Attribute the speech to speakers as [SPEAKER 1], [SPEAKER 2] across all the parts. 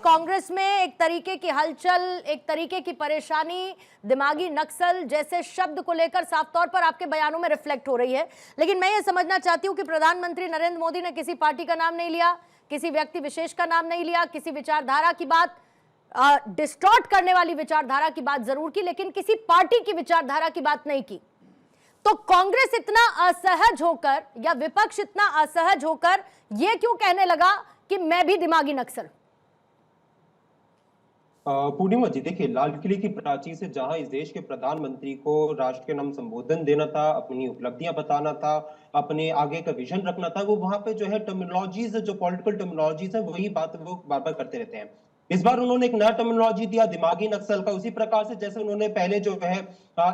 [SPEAKER 1] कांग्रेस में एक तरीके की हलचल, एक तरीके की परेशानी, दिमागी नक्सल जैसे शब्द को लेकर साफ तौर पर आपके बयानों में रिफ्लेक्ट हो रही है। लेकिन मैं ये समझना चाहती हूं कि प्रधानमंत्री नरेंद्र मोदी ने किसी पार्टी का नाम नहीं लिया, किसी व्यक्ति विशेष का नाम नहीं लिया, किसी विचारधारा की बात, डिस्टॉर्ट करने वाली विचारधारा की बात जरूर की, लेकिन किसी पार्टी की विचारधारा की बात नहीं की। तो कांग्रेस इतना असहज होकर या विपक्ष इतना असहज होकर यह क्यों कहने लगा कि मैं भी दिमागी नक्सल?
[SPEAKER 2] पूर्णिमा जी, देखिए, लाल किले की प्राचीर से जहां इस देश के प्रधानमंत्री को राष्ट्र के नाम संबोधन देना था, अपनी उपलब्धियां बताना था, अपने आगे का विजन रखना था, वो वहां पे जो है टर्मिनोलॉजीज, जो पॉलिटिकल टर्मिनोलॉजीज है, वही बात वो बार बार करते रहते हैं। इस बार उन्होंने एक नया टर्मिनोलॉजी दिया, दिमागी नक्सल का, उसी प्रकार से जैसे उन्होंने पहले जो है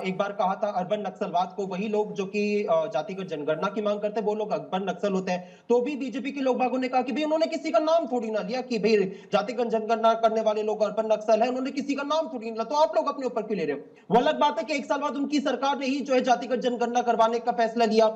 [SPEAKER 2] एक बार कहा था अर्बन नक्सलवाद को, वही लोग जो कि जातिगत जनगणना की मांग करते हैं वो लोग अर्बन नक्सल होते हैं। तो भी बीजेपी के लोग बागों ने कहा कि भाई उन्होंने किसी का नाम थोड़ी ना लिया कि भाई जातिगत जनगणना करने वाले लोग अर्बन नक्सल है, उन्होंने किसी का नाम थोड़ी ना लिया, तो आप लोग अपने ऊपर क्यों ले रहे हो? वो अलग बात है कि 1 साल बाद उनकी सरकार ने ही जो है जातिगत जनगणना करवाने का फैसला लिया।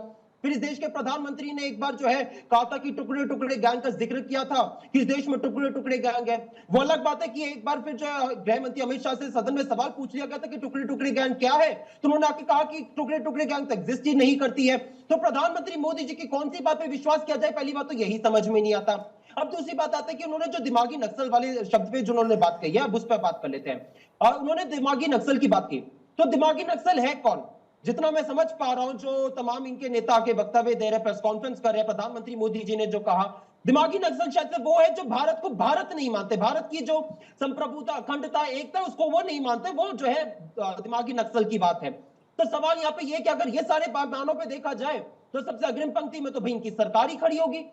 [SPEAKER 2] फिर इस देश के प्रधानमंत्री ने एक बार जो है कहा था कि टुकड़े टुकड़े गैंग का जिक्र किया था कि इस देश में टुकड़े टुकड़े गैंग है। वो अलग बात है कि एक बार फिर जो है गृह मंत्री अमित शाह से सदन में सवाल पूछ लिया गया था कि टुकड़े टुकड़े गैंग क्या है, तो उन्होंने आके कहा कि टुकड़े टुकड़े गैंग तो एग्जिस्ट ही नहीं करती है। तो प्रधानमंत्री मोदी जी की कौन सी बात पे विश्वास किया जाए, पहली बात तो यही समझ में नहीं आता। अब दूसरी बात आती है कि उन्होंने जो दिमागी नक्सल वाले शब्द पे जो उन्होंने बात कही है, अब उस पर बात कर लेते हैं। और उन्होंने दिमागी नक्सल की बात की, तो दिमागी नक्सल है कौन? जितना मैं समझ पा रहा हूं, जो तमाम इनके नेता आके वक्तव्य दे रहे, प्रेस कॉन्फ्रेंस कर रहे, प्रधानमंत्री मोदी जी ने जो कहा, दिमागी नक्सल शायद से वो है जो भारत को भारत नहीं मानते, भारत की जो संप्रभुता, अखंडता, एकता, उसको वो नहीं मानते, वो जो है दिमागी नक्सल की बात है। तो सवाल यहाँ पे ये कि अगर ये सारे बयानों पे देखा जाए तो सबसे अग्रिम पंक्ति में तो भाई इनकी सरकार ही खड़ी होगी।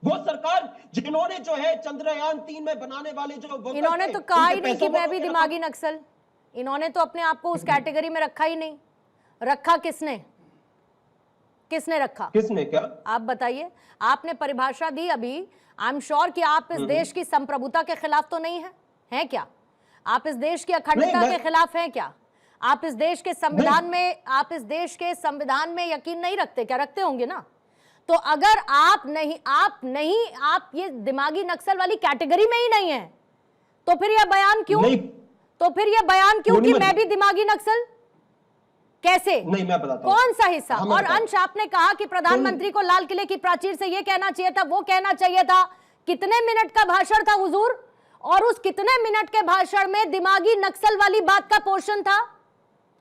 [SPEAKER 2] वो सरकार जिन्होंने जो है चंद्रयान 3 में बनाने वाले जो
[SPEAKER 1] इन्होंने तो कहा ही नहीं कि मैं भी दिमागी नक्सल, इन्होंने तो अपने आप को उस कैटेगरी में रखा ही नहीं। रखा किसने? किसने रखा?
[SPEAKER 2] किसने क्या?
[SPEAKER 1] आप बताइए। आपने परिभाषा दी अभी। आई एम श्योर कि आप इस देश की संप्रभुता के खिलाफ तो नहीं हैं क्या? आप इस देश की अखंडता के खिलाफ हैं क्या? आप इस देश के संविधान में, आप इस देश के संविधान में यकीन नहीं रखते क्या? रखते होंगे ना। तो अगर आप ये दिमागी नक्सल वाली कैटेगरी में ही नहीं है, तो फिर यह बयान क्यों? तो फिर यह बयान क्यों कि मैं भी दिमागी नक्सल? कैसे?
[SPEAKER 2] नहीं, मैं बताता हूं।
[SPEAKER 1] कौन सा हिस्सा? और अंश, आपने कहा कि प्रधानमंत्री को लाल किले की प्राचीर से यह कहना चाहिए था, वो कहना चाहिए था। कितने मिनट का भाषण था हुजूर? और उस कितने मिनट के भाषण में दिमागी नक्सल वाली बात का पोर्शन था?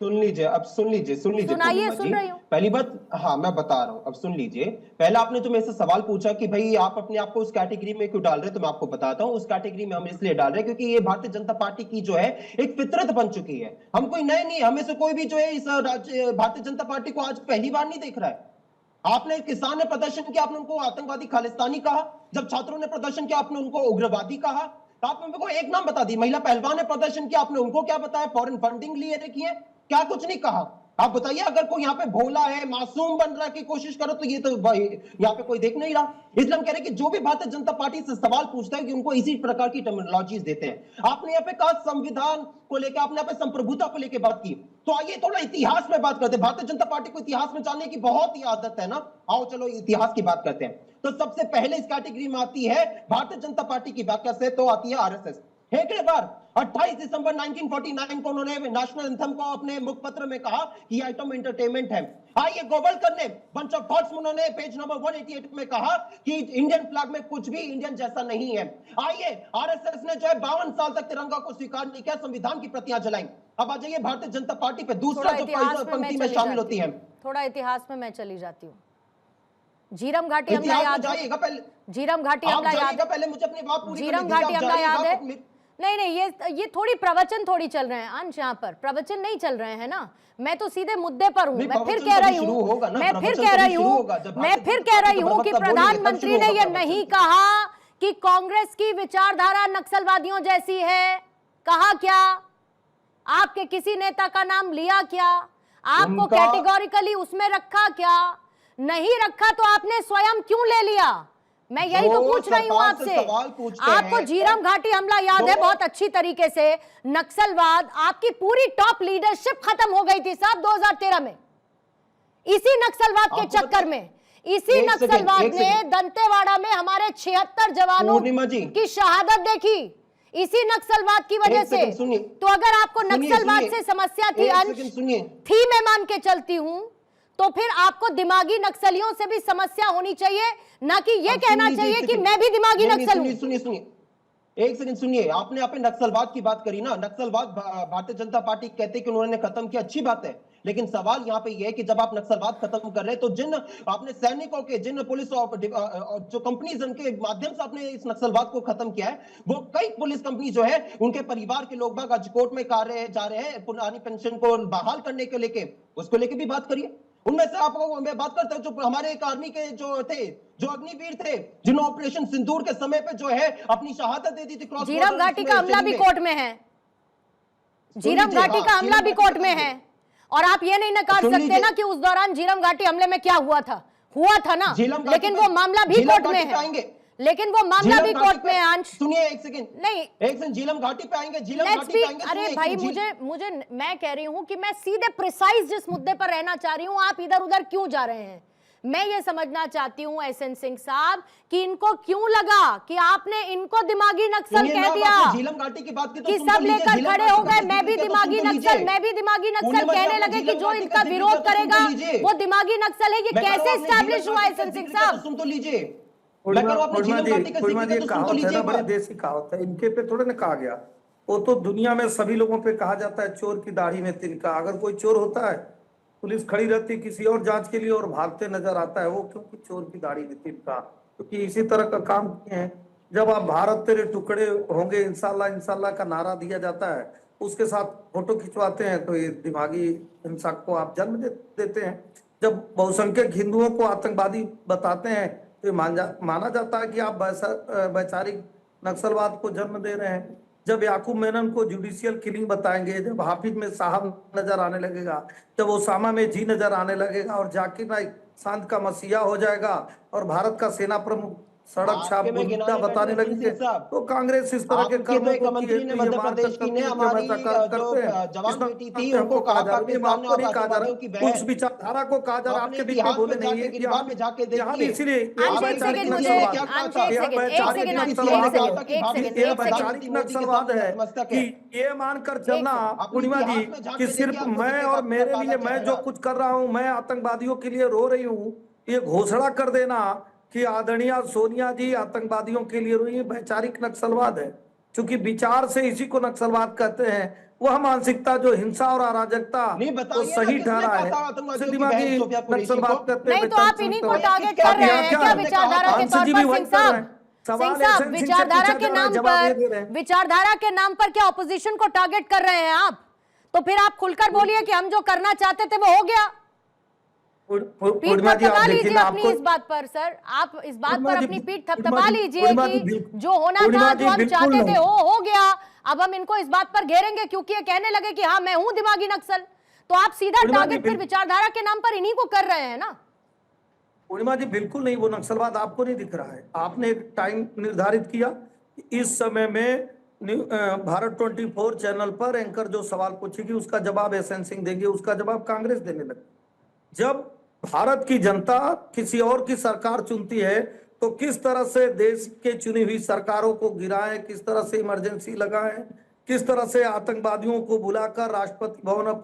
[SPEAKER 2] सुन लीजिए, अब सुन लीजिए।
[SPEAKER 1] सुनाइए, सुन रही हूं।
[SPEAKER 2] पहली बात, हाँ मैं बता रहा हूं, अब सुन लीजिए। पहले आपने तो मेरे से सवाल पूछा कि भाई आप अपने आप को उस कैटेगरी में क्यों डाल रहे हैं, तो मैं आपको बताता हूं। उस कैटेगरी में हम इसलिए डाल रहे हैं क्योंकि ये भारतीय जनता पार्टी की जो है एक फितरत बन चुकी है। हम कोई नए नहीं, हमें से कोई भी जो है इस भारतीय जनता पार्टी को आज पहली बार नहीं देख रहा है। आपने किसान ने प्रदर्शन किया, आपने उनको आतंकवादी खालिस्तानी कहा। जब छात्रों ने प्रदर्शन किया, आपने उनको उग्रवादी कहा। तो आपने मेरे को एक नाम बता दी, महिला पहलवान ने प्रदर्शन किया, आपने उनको क्या बताया? फॉरेन फंडिंग लिए रखी है, क्या कुछ नहीं कहा। आप बताइए, अगर कोई यहाँ पे भोला है, मासूम बन रहा की कोशिश करो, तो ये तो यहाँ पे कोई देख नहीं रहा। इसलिए हम कह रहे हैं कि जो भी भारतीय जनता पार्टी से सवाल पूछता है कि उनको इसी प्रकार की टर्मिनोलॉजीज देते हैं। आपने यहाँ पे कहा संविधान को लेकर, आपने यहाँ पे संप्रभुता को लेकर बात की, तो आइए थोड़ा इतिहास में बात करते हैं। भारतीय जनता पार्टी को इतिहास में जानने की बहुत ही आदत है ना। आओ चलो इतिहास की बात करते हैं। तो सबसे पहले इस कैटेगरी में आती है भारतीय जनता पार्टी की व्याख्या से, तो आती है आरएसएस। एक बार 28 दिसंबर 1949 को उन्होंने नेशनल एंथम को अपने मुखपत्र में कहा कि आइटम एंटरटेनमेंट है। आइए गोवलकर ने बंच ऑफ थॉट्स में उन्होंने पेज नंबर 188 में कहा कि इंडियन फ्लैग में कुछ भी इंडियन जैसा नहीं है। आइए आरएसएस ने जो है 52 साल तक तिरंगा को स्वीकार नहीं किया, संविधान की प्रतियां जलाई। अब आ जाइए भारतीय जनता पार्टी पे, दूसरा जो पंक्ति में शामिल होती है।
[SPEAKER 1] थोड़ा इतिहास में मैं चली जाती हूँ। झीरम घाटी हमला याद है? झीरम घाटी हमला याद है?
[SPEAKER 2] पहले मुझे अपनी बात पूरी करने
[SPEAKER 1] झीरम घाटी हमला याद है? नहीं, ये थोड़ी प्रवचन थोड़ी चल रहे हैं अंश, यहाँ पर प्रवचन नहीं चल रहे हैं ना। मैं तो सीधे मुद्दे पर हूँ। मैं फिर कह रही हूँ कि प्रधानमंत्री ने यह नहीं कहा कि कांग्रेस की विचारधारा नक्सलवादियों जैसी है। कहा क्या? आपके किसी नेता का नाम लिया क्या? आपको कैटेगोरिकली उसमें रखा क्या? नहीं रखा तो आपने स्वयं क्यों ले लिया? मैं यही तो पूछ रही हूं आपसे। आपको झीरम घाटी हमला याद है बहुत अच्छी तरीके से। नक्सलवाद, आपकी पूरी टॉप लीडरशिप खत्म हो गई थी साहब 2013 में। इसी नक्सलवाद के चक्कर में, इसी नक्सलवाद ने दंतेवाड़ा में हमारे 76 जवानों की शहादत देखी। इसी नक्सलवाद की वजह
[SPEAKER 2] एक
[SPEAKER 1] से।
[SPEAKER 2] सेकंड सुनिए।
[SPEAKER 1] तो अगर आपको
[SPEAKER 2] सुनिए,
[SPEAKER 1] नक्सलवाद
[SPEAKER 2] सुनिए।
[SPEAKER 1] से समस्या थी,
[SPEAKER 2] एक
[SPEAKER 1] अंश
[SPEAKER 2] सेकंड सुनिए।
[SPEAKER 1] थी, मैं मान के चलती हूं, तो फिर आपको दिमागी नक्सलियों से भी समस्या होनी चाहिए, ना कि ये
[SPEAKER 2] अब सुन
[SPEAKER 1] कहना
[SPEAKER 2] लीजिए
[SPEAKER 1] चाहिए
[SPEAKER 2] एक
[SPEAKER 1] कि
[SPEAKER 2] सेकंड।
[SPEAKER 1] मैं भी दिमागी
[SPEAKER 2] नहीं, नहीं,
[SPEAKER 1] नक्सल हूं।
[SPEAKER 2] सुनिए सुनिए सुनिए, एक सेकंड सुनिए। आपने यहाँ पे नक्सलवाद की बात करी ना, नक्सलवाद भारतीय जनता पार्टी कहते हैं कि उन्होंने खत्म किया, अच्छी बात है। लेकिन सवाल यहाँ पे ये है कि जब आप नक्सलवाद खत्म कर रहे हैं तो जिन आपने सैनिकों के, जिन पुलिस जो कंपनीज उनके माध्यम से आपने इस नक्सलवाद को खत्म किया है, वो कई पुलिस कंपनी जो है उनके परिवार के लोग बाग आज कोर्ट में जा रहे हैं पुरानी पेंशन को बहाल करने के लेके, उसको लेके भी बात करिए। उनमें से आपको मैं बात करता हूं जो हमारे एक आर्मी के जो थे, जो अग्निवीर थे, जिन्होंने ऑपरेशन सिंदूर के समय पे जो है अपनी शहादत दे दी थी क्रॉस
[SPEAKER 1] झीरम घाटी का हमला भी कोर्ट में है, झीरम घाटी का हमला भी कोर्ट में है, और आप ये नहीं नकार सकते ना कि उस दौरान झीरम घाटी हमले में क्या हुआ था ना, लेकिन वो मामला भी कोर्ट में है, लेकिन वो मामला भी कोर्ट में है। अंश
[SPEAKER 2] सुनिए एक सेकंड,
[SPEAKER 1] नहीं,
[SPEAKER 2] एक सेकंड, झीलम घाटी पे आएंगे, झीलम घाटी पे आएंगे।
[SPEAKER 1] अरे भाई, मुझे मैं कह रही हूं कि मैं सीधे प्रिसाइज जिस मुद्दे पर रहना चाह रही हूं, आप इधर उधर क्यों जा रहे हैं। मैं ये समझना चाहती हूं एसएन सिंह साहब कि इनको क्यों लगा कि आपने इनको दिमागी नक्सल कह दिया,
[SPEAKER 2] झीलम घाटी की बात की
[SPEAKER 1] कि सब लेकर खड़े हो गए, मैं भी दिमागी नक्सल, मैं भी दिमागी नक्सल, कहने लगे कि जो इनका विरोध करेगा वो दिमागी नक्सल है। ये कैसे स्टैब्लिश हुआ एसएन सिंह साहब?
[SPEAKER 2] सुन तो लीजिए,
[SPEAKER 3] बड़ी देसी कहावत है, इनके पे थोड़े ना कहा गया। वो तो दुनिया में सभी लोगों पे कहा जाता है, चोर की दाढ़ी में तिनका। अगर कोई चोर होता है, पुलिस खड़ी रहती किसी और जांच के लिए और भागते नजर आता है, वो क्योंकि चोर की दाढ़ी में तिनका, क्योंकि इसी तरह का काम किए हैं। जब आप भारत तेरे टुकड़े होंगे इंशाल्लाह इंशाल्लाह का नारा दिया जाता है, उसके साथ फोटो खिंचवाते हैं, तो ये दिमागी हिंसा को आप जन्म देते हैं। जब बहुसंख्यक हिंदुओं को आतंकवादी बताते हैं तो माना जाता है कि आप वैचारिक नक्सलवाद को जन्म दे रहे हैं। जब याकूब मेनन को जुडिशियल किलिंग बताएंगे, जब हाफिज में साहब नजर आने लगेगा, जब ओसामा में जी नजर आने लगेगा और जाकिर नाइक शांत का मसीहा हो जाएगा और भारत का सेना प्रमुख सड़क छाप बुद्धा बताने लगेंगे, तो कांग्रेस इस तरह के कर्मों को
[SPEAKER 2] मध्य प्रदेश की ने हमारी जो जवान बेटी थी उनको कहा जा रहा है,
[SPEAKER 3] उस विचारधारा को कहा जा रहा है, आपके बीच में बोले नहीं है कि
[SPEAKER 2] में जाके
[SPEAKER 3] यहाँ भी इसीलिए वैचारिक नक्सलवाद है कि ये मानकर चलना पूर्णिमा जी कि सिर्फ मैं और मेरे लिए मैं जो कुछ कर रहा हूँ, मैं आतंकवादियों के लिए रो रही हूँ, ये घोषणा कर देना कि आदरणीय सोनिया जी आतंकवादियों के लिए रोई, वैचारिक नक्सलवाद है। क्योंकि विचार से इसी को नक्सलवाद कहते हैं, वह मानसिकता जो हिंसा और अराजकता तो सही ठहरा है, दिमागी नक्सलवाद कहते हैं।
[SPEAKER 1] नहीं तो आप इन्हीं को टारगेट कर रहे हैं क्या विचारधारा के तौर पर? सिंह साहब विचारधारा के नाम पर क्या ऑपोजिशन को टारगेट कर रहे हैं आप? तो फिर आप खुलकर बोलिए कि हम जो करना चाहते थे वो हो गया। पीठ थपथपा लीजिए अपनी इस बात पर सर, आप इस बात पर अपनी पीठ थपथपा लीजिए कि जो होना था, जो हम चाहते थे हो गया। अब हम इनको इस बात पर घेरेंगे क्योंकि ये कहने लगे कि हाँ मैं हूं दिमागी नक्सल, तो आप सीधा टारगेट फिर विचारधारा के नाम पर इन्हीं को कर रहे हैं ना।
[SPEAKER 3] पूर्णिमा जी बिल्कुल नहीं, वो नक्सलवाद आपको नहीं दिख रहा है। आपने एक टाइम निर्धारित किया, इस समय में भारत 24 चैनल पर एंकर जो सवाल पूछेगी उसका जवाब एसएन सिंह देंगे, उसका जवाब कांग्रेस देने लगी। जब भारत की जनता किसी और की सरकार चुनती है तो किस तरह से देश के चुनी हुई सरकारों को गिराएं, किस तरह से इमरजेंसी लगाएं, किस तरह से आतंकवादियों को बुलाकर राष्ट्रपति भवन और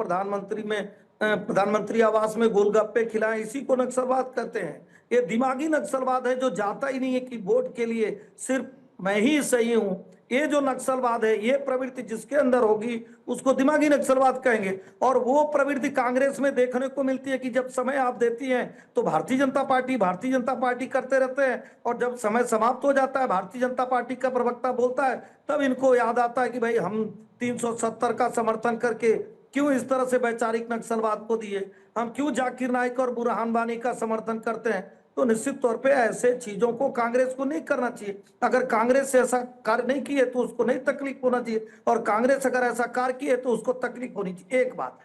[SPEAKER 3] प्रधानमंत्री आवास में गोलगप्पे खिलाएं, इसी को नक्सलवाद कहते हैं। ये दिमागी नक्सलवाद है जो जाता ही नहीं है कि वोट के लिए सिर्फ मैं ही सही हूं। ये जो नक्सलवाद है, ये प्रवृत्ति जिसके अंदर होगी उसको दिमागी नक्सलवाद कहेंगे। और वो प्रवृत्ति कांग्रेस में देखने को मिलती है कि जब समय आप देती हैं तो भारतीय जनता पार्टी करते रहते हैं, और जब समय समाप्त हो जाता है, भारतीय जनता पार्टी का प्रवक्ता बोलता है, तब इनको याद आता है कि भाई हम 370 का समर्थन करके क्यों इस तरह से वैचारिक नक्सलवाद को दिए, हम क्यों जाकिर नाइक और बुरहान वानी का समर्थन करते हैं। तो निश्चित तौर पे ऐसे चीजों को कांग्रेस को नहीं करना चाहिए। अगर कांग्रेस से ऐसा कार्य नहीं किए तो उसको नहीं तकलीफ होना चाहिए, और कांग्रेस अगर ऐसा कार्य किए तो उसको तकलीफ होनी चाहिए। एक बात